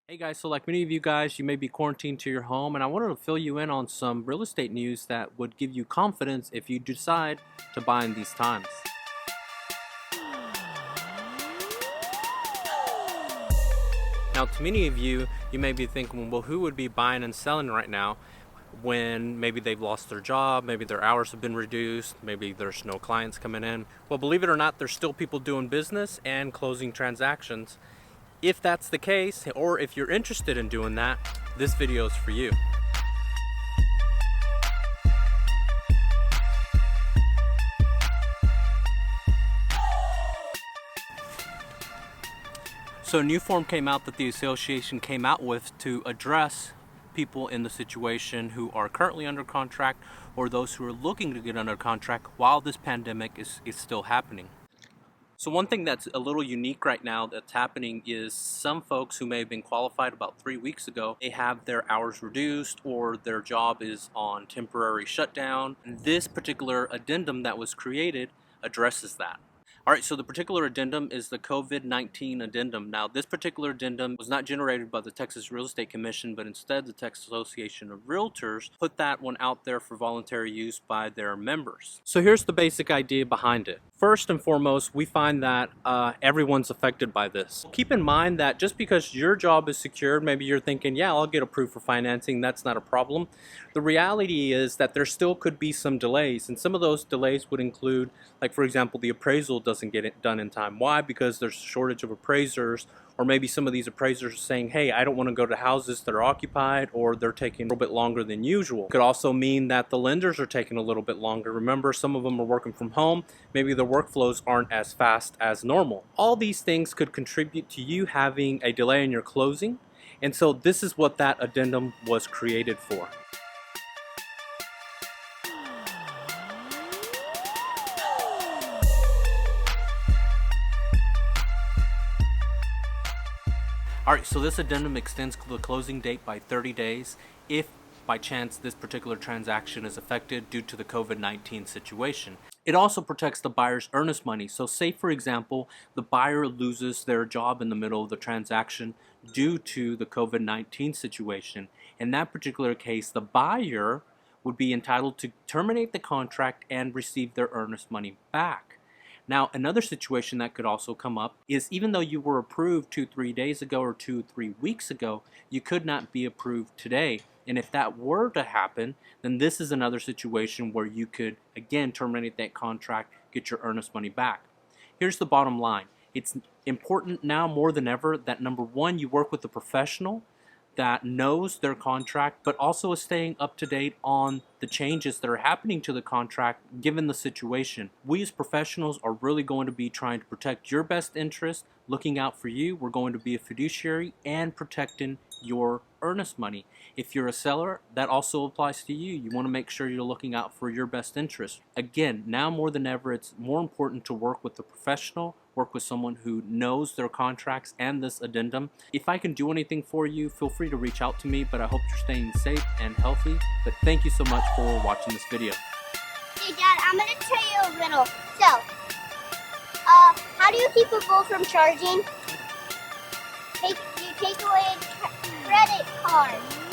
Hey guys, so like many of you guys, you may be quarantined to your home, and I wanted to fill you in on some real estate news that would give you confidence if you decide to buy in these times. Now, to many of you, you may be thinking, well, who would be buying and selling right now when maybe they've lost their job, maybe their hours have been reduced, maybe there's no clients coming in. Well, believe it or not, there's still people doing business and closing transactions. If that's the case, or if you're interested in doing that, this video is for you. So a new form came out that the association came out with to address people in the situation who are currently under contract or those who are looking to get under contract while this pandemic is still happening. So one thing that's a little unique right now that's happening is some folks who may have been qualified about 3 weeks ago, they have their hours reduced or their job is on temporary shutdown. This particular addendum that was created addresses that. All right, so the particular addendum is the COVID-19 Addendum. Now, this particular addendum was not generated by the Texas Real Estate Commission, but instead the Texas Association of Realtors put that one out there for voluntary use by their members. So here's the basic idea behind it. First and foremost, we find that everyone's affected by this. Keep in mind that just because your job is secured, maybe you're thinking, yeah, I'll get approved for financing, that's not a problem. The reality is that there still could be some delays, and some of those delays would include, like for example, the appraisal doesn't get it done in time. Why? Because there's a shortage of appraisers, or maybe some of these appraisers are saying, hey, I don't want to go to houses that are occupied, or they're taking a little bit longer than usual. It could also mean that the lenders are taking a little bit longer. Remember, some of them are working from home. Maybe the workflows aren't as fast as normal. All these things could contribute to you having a delay in your closing, and so this is what that addendum was created for. Alright, so this addendum extends the closing date by 30 days if by chance this particular transaction is affected due to the COVID-19 situation. It also protects the buyer's earnest money. So say for example, the buyer loses their job in the middle of the transaction due to the COVID-19 situation. In that particular case, the buyer would be entitled to terminate the contract and receive their earnest money back. Now, another situation that could also come up is even though you were approved 2-3 days ago or 2-3 weeks ago, you could not be approved today. And if that were to happen, then this is another situation where you could, again, terminate that contract, get your earnest money back. Here's the bottom line. It's important now more than ever that number one, you work with a professional that knows their contract, but also is staying up to date on the changes that are happening to the contract given the situation. We as professionals are really going to be trying to protect your best interest, looking out for you. We're going to be a fiduciary and protecting your earnest money. If you're a seller, that also applies to you. You want to make sure you're looking out for your best interest. Again, now more than ever, it's more important to work with a professional, work with someone who knows their contracts and this addendum. If I can do anything for you, feel free to reach out to me, but I hope you're staying safe and healthy. But thank you so much for watching this video. Hey Dad, I'm going to tell you a riddle. So, how do you keep a phone from charging? You take away a credit card.